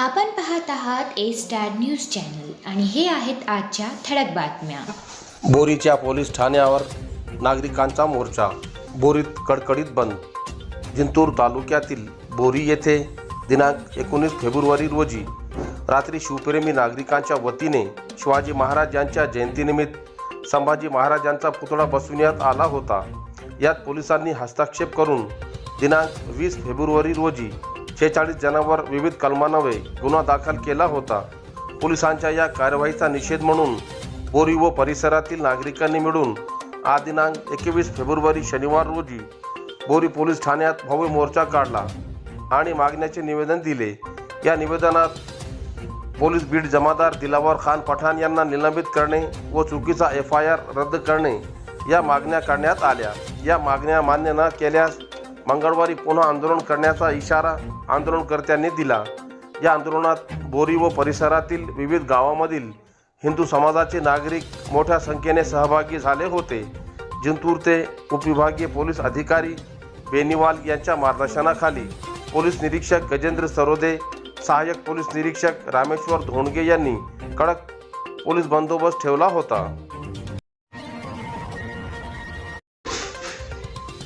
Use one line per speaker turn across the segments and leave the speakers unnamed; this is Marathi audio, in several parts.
आपण पाहत आहात ए स्टार न्यूज चॅनल आणि हे आहेत आजच्या ठळक बातम्या.
बोरीच्या पोलीस ठाण्यावर नागरिकांचा मोर्चा. बोरीत कडकडीत बंद. जिंतूर तालुक्यातील बोरी येथे दिनांक 19 फेब्रुवारी रोजी रात्री शिवप्रेमी नागरिकांच्या वतीने शिवाजी महाराज यांच्या जयंतीनिमित्त संभाजी महाराजांचा पुतळा बसविण्यात आला होता. यात पोलिसांनी हस्तक्षेप करून दिनांक 20 फेब्रुवारी रोजी 46 जणांवर विविध कलमान्वये गुन्हा दाखल केला होता. पोलिसांच्या या कारवाईचा निषेध म्हणून बोरी व परिसरातील नागरिकांनी मिळून आज दिनांक 21 फेब्रुवारी शनिवार रोजी बोरी पोलीस ठाण्यात भव्य मोर्चा काढला आणि मागण्याचे निवेदन दिले. या निवेदनात पोलीस बीट जमादार दिलावर खान पठाण यांना निलंबित करणे व चुकीचा FIR रद्द करणे या मागण्या करण्यात आल्या. या मागण्या मान्य न केल्यास मंगळवारी पुन्हा आंदोलन करण्याचा इशारा आंदोलनकर्त्यांनी दिला. या आंदोलनात बोरी व परिसरातील विविध गावांमधील हिंदू समाजाचे नागरिक मोठ्या संख्येने सहभागी झाले होते. जिंतूर ते उपविभागीय पोलीस अधिकारी बेनीवाल यांच्या मार्गदर्शनाखाली पोलीस निरीक्षक गजेंद्र सरोदे, सहाय्यक पोलीस निरीक्षक रामेश्वर धोंडगे यांनी कडक पोलीस बंदोबस्त ठेवला होता.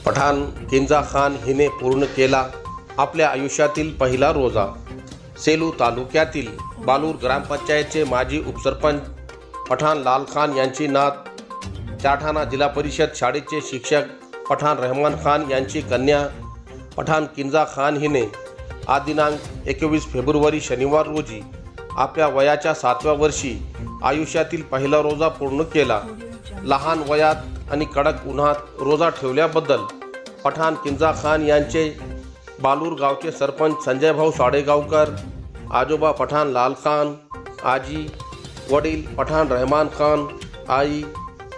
पठाण किंजा खान हिने पूर्ण केला आपल्या आयुष्यातील पहिला रोजा. सेलू तालुक्यातील बालूर ग्रामपंचायतचे माजी उपसरपंच पठाण लाल खान यांची नात, चाठाणा जिल्हा परिषद शाळेचे शिक्षक पठाण रहमान खान यांची कन्या पठाण किंजा खान हिने आज दिनांक 21 फेब्रुवारी शनिवार रोजी आपल्या वयाच्या 7व्या वर्षी आयुष्यातील पहिला रोजा पूर्ण केला. लहान वयात आणि कडक उन्हात रोजा ठेवल्याबद्दल पठाण किंजा खान यांचे बालूर गावचे सरपंच संजय भाऊ साडेगावकर, आजोबा पठाण लाल खान, आजी वडील पठाण रहमान खान, आई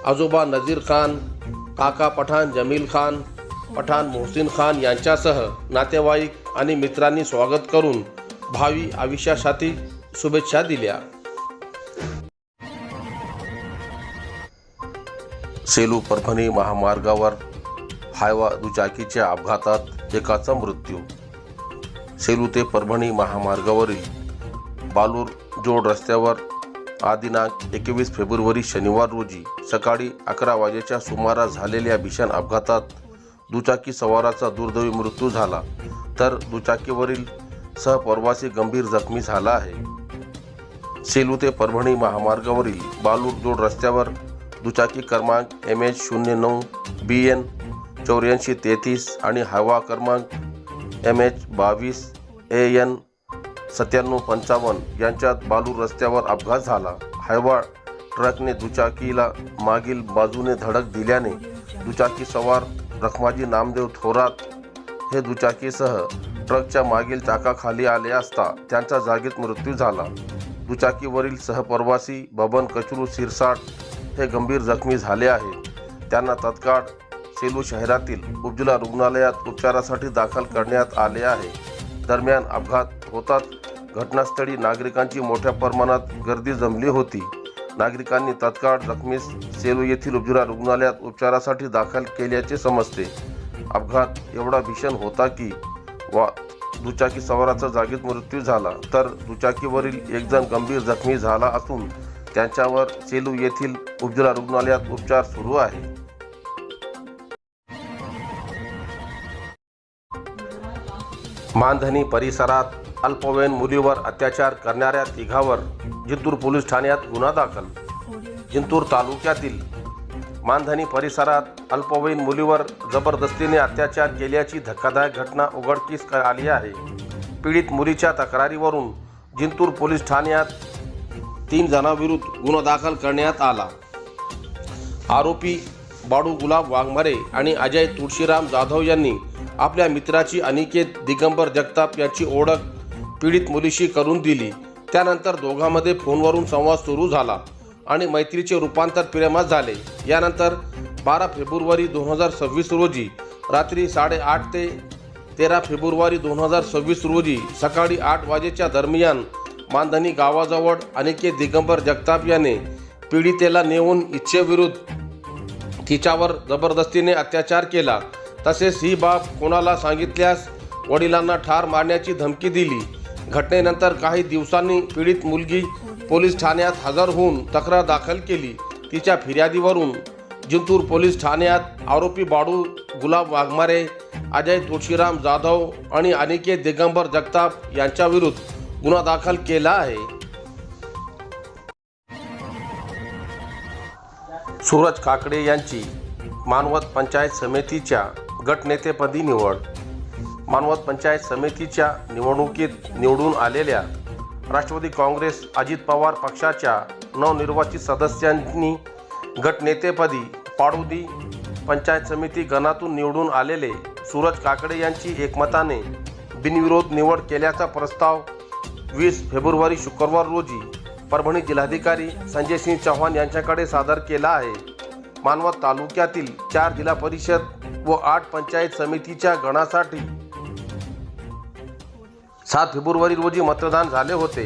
आजोबा नजीर खान, काका पठाण जमील खान, पठाण मोहसिन खान यांच्यासह नातेवाईक आणि मित्रांनी स्वागत करून भावी आयुष्यासाठी शुभेच्छा दिल्या. सेलू परभणी महामार्गावर हायवा दुचाकीच्या अपघातात एकाचा मृत्यू. सेलू ते परभणी महामार्गावरील बालूर जोड रस्त्यावर आज दिनांक 21 फेब्रुवारी शनिवार रोजी सकाळी 11 वाजेच्या सुमारास झालेल्या भीषण अपघातात दुचाकी सवाराचा दुर्दैवी मृत्यू झाला, तर दुचाकीवरील सहप्रवासी गंभीर जखमी झाला आहे. सेलू ते परभणी महामार्गावरील बालूर जोड रस्त्यावर दुचाकी क्रमांक MH09 BN 8433 आणि हायवा क्रमांक MH22 AN 9755 यांच्यात बालूर रस्त्यावर अपघात झाला. हायवा ट्रकने दुचाकीला मागील बाजूने धडक दिल्याने दुचाकी सवार रखमाजी नामदेव थोरात हे दुचाकीसह ट्रकच्या मागील चाकाखाली आले असता त्यांचा जागीच मृत्यू झाला. दुचाकीवरील सहप्रवासी बबन कचरू सिरसाट हे गंभीर जखमी झाले आहेत. त्यांना तत्काळ सेलू शहरातील उपजिल्हा रुग्णालयात उपचारासाठी दाखल करण्यात आले आहे. दरम्यान अपघात होताच घटनास्थळी नागरिकांची मोठ्या प्रमाणात गर्दी जमली होती. नागरिकांनी तत्काळ जखमीस सेलू येथील उपजिल्हा रुग्णालयात उपचारासाठी दाखल केल्याचे समजते. अपघात एवढा भीषण होता की दुचाकी सवाराचा जागीच मृत्यू झाला, तर दुचाकीवरील एक जण गंभीर जखमी झाला असून त्यांच्यावर सेलू येथील उपजिल्हा रुग्णालयात उपचार सुरू आहे. मानधनी परिसरात अल्पवयीन मुलीवर अत्याचार करणाऱ्या तिघावर जिंतूर पोलीस ठाण्यात गुन्हा दाखल. जिंतूर तालुक्यातील मानधनी परिसरात अल्पवयीन मुलीवर जबरदस्तीने अत्याचार केल्याची धक्कादायक घटना उघडकीस आली आहे. पीडित मुलीच्या तक्रारीवरून जिंतूर पोलीस ठाण्यात 3 जणांविरुद्ध गुन्हा दाखल करण्यात आला. आरोपी बाडू गुलाब वाघमारे आणि अजय तुळशीराम जाधव यांनी आपल्या मित्राची अनिकेत दिगंबर जगताप यांची ओळख पीडित मुलीशी करून दिली. त्यानंतर दोघांमध्ये फोनवरून संवाद सुरू झाला आणि मैत्रीचे रूपांतर प्रेमात झाले. यानंतर 12 फेब्रुवारी 2026 रोजी रात्री 8:30 ते 13 फेब्रुवारी 2026 रोजी सकाळी 8 वाजेच्या दरम्यान मानधनी गावाजवळ अनिकेत दिगंबर जगताप याने पीडितेला नेऊन इच्छेविरुद्ध तिच्यावर जबरदस्तीने अत्याचार केला. तसेच ही बाब कोणाला सांगितल्यास वडिलांना ठार मारण्याची धमकी दिली. घटनेनंतर काही दिवसांनी पीडित मुलगी पोलीस ठाण्यात हजर होऊन तक्रार दाखल केली. तिच्या फिर्यादीवरून जिंतूर पोलीस ठाण्यात आरोपी बाळू गुलाब वाघमारे, अजय तुळशीराम जाधव आणि अनिकेत दिगंबर जगताप यांच्याविरुद्ध गुन्हा दाखल केला आहे. सूरज काकडे यांची मानवत पंचायत समितीच्या गटनेतेपदी निवड. मानवत पंचायत समितीच्या निवडणुकीत निवडून आलेल्या राष्ट्रवादी काँग्रेस अजित पवार पक्षाच्या नवनिर्वाचित सदस्यांनी गटनेतेपदी पाडोदी पंचायत समिती गणातून निवडून आलेले सूरज काकडे यांची एकमताने बिनविरोध निवड केल्याचा प्रस्ताव 20 फेब्रुवारी शुक्रवार रोजी परभणी जिल्हाधिकारी संजय सिंह चौहान यांच्याकडे सादर केला आहे. मानवत तालुक्यातील 4 जिल्हा परिषद व 8 पंचायत समितीच्या गणासाठी 7 फेब्रुवारी रोजी मतदान झाले होते.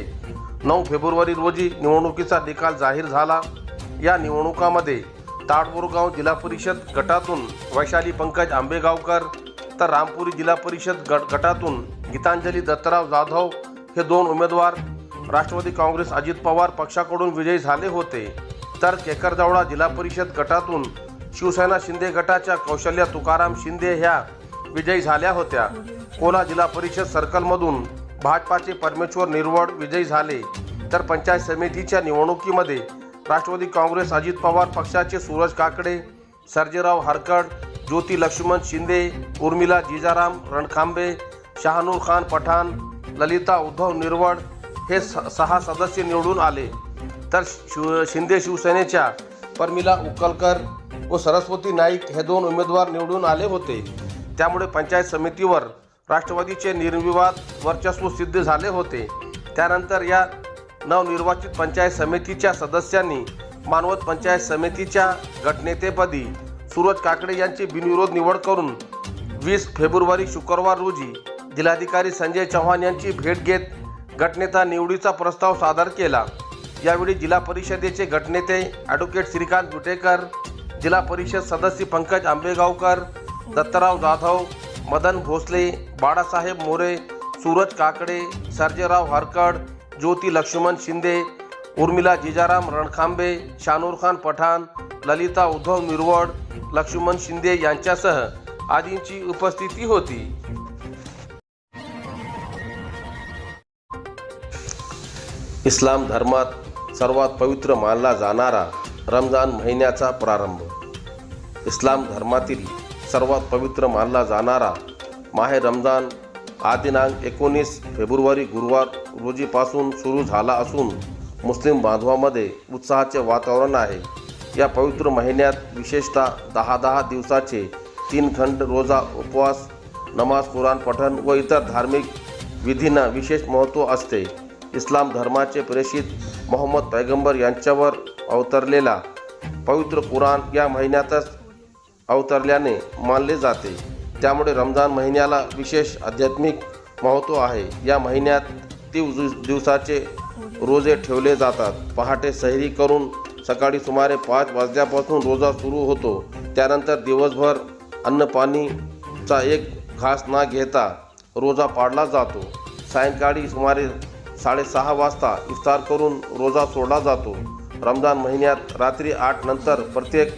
9 फेब्रुवारी रोजी निवडणुकीचा निकाल जाहीर झाला. या निवडणुकामध्ये ताडबोरगाव जिल्हा परिषद गटातून वैशाली पंकज आंबेगावकर तर रामपुरी जिल्हा परिषद गटातून गीतांजली दत्तराव जाधव हे 2 उमेदवार राष्ट्रवादी काँग्रेस अजित पवार पक्षाकडून विजयी झाले होते. तर केकरजवळा जिल्हा परिषद गटातून शिवसेना शिंदे गटाच्या कौशल्या तुकाराम शिंदे ह्या विजयी झाल्या होत्या. कोला जिल्हा परिषद सर्कलमधून भाजपाचे परमेश्वर निर्वड विजयी झाले. तर पंचायत समितीच्या निवडणुकीमध्ये राष्ट्रवादी काँग्रेस अजित पवार पक्षाचे सूरज काकडे, सर्जेराव हरकड, ज्योती लक्ष्मण शिंदे, उर्मिला जिजाराम रणखांबे, शहानूर खान पठाण, ललिता उद्धव निर्वड हे 6 सदस्य निवडून आले. तर शिंदे शिवसेनेच्या परमिला उकलकर व सरस्वती नाईक हे 2 उमेदवार निवडून आले होते. त्यामुळे पंचायत समितीवर राष्ट्रवादीचे निर्विवाद वर्चस्व सिद्ध झाले होते. त्यानंतर या नवनिर्वाचित पंचायत समितीच्या सदस्यांनी मानवत पंचायत समितीच्या गटनेतेपदी सूरज काकडे यांची बिनविरोध निवड करून 20 फेब्रुवारी शुक्रवार रोजी जिल्हाधिकारी संजय चौहान यांची भेट घेत गटनेता निवडीचा प्रस्ताव सादर केला. यावेळी जिल्हा परिषदेचे गटनेते ॲडव्होकेट श्रीकांत विटेकर, जिल्हा परिषद सदस्य पंकज आंबेगावकर, दत्तराव जाधव, मदन भोसले, बाळासाहेब मोरे, सूरज काकडे, सर्जेराव हरकड, ज्योती लक्ष्मण शिंदे, उर्मिला जिजाराम रणखांबे, शानूर खान पठाण, ललिता उद्धव निर्वड, लक्ष्मण शिंदे यांच्यासह आदींची उपस्थिती होती. इस्लाम धर्मात सर्वात पवित्र मानला जाणारा रमजान महिन्याचा प्रारंभ. इस्लाम धर्मातील सर्वात पवित्र मानला जाणारा माहे रमजान दिनांक 19 फेब्रुवारी गुरुवार रोजीपासून सुरू झाला असून मुस्लिम बांधवांमध्ये उत्साहाचे वातावरण आहे. या पवित्र महिन्यात विशेषतः 10 दिवसाचे 3 खंड रोजा, उपवास, नमाज, कुराण पठण व इतर धार्मिक विधींना विशेष महत्त्व असते. इस्लाम धर्माचे प्रेषित मोहम्मद पैगंबर यांच्यावर अवतरलेला पवित्र कुराण या महिन्यातच अवतरल्याने मानले जाते. त्यामुळे रमजान महिन्याला विशेष आध्यात्मिक महत्त्व आहे. या महिन्यात 30 दिवसाचे रोजे ठेवले जातात. पहाटे सहरी करून सकाळी सुमारे 5 वाजल्यापासून रोजा सुरू होतो. त्यानंतर दिवसभर अन्न पाणीचा एक घास न घेता रोजा पाळला जातो. सायंकाळी सुमारे 6:30 वाजता इफ्तार करून रोजा सोडला जातो. रमजान महिन्यात रात्री 8 नंतर प्रत्येक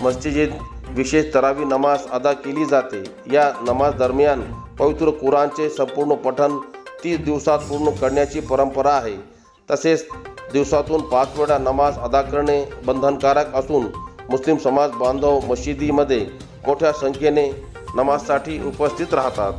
मस्जिदीत विशेष तरावी नमाज अदा केली जाते. या नमाज दरम्यान पवित्र कुराणचे संपूर्ण पठण 30 दिवसात पूर्ण करण्याची परंपरा आहे. तसेच दिवसातून 5 वेळा नमाज अदा करणे बंधनकारक असून मुस्लिम समाज बांधव मशिदीमध्ये मोठ्या संख्येने नमाजसाठी उपस्थित राहतात.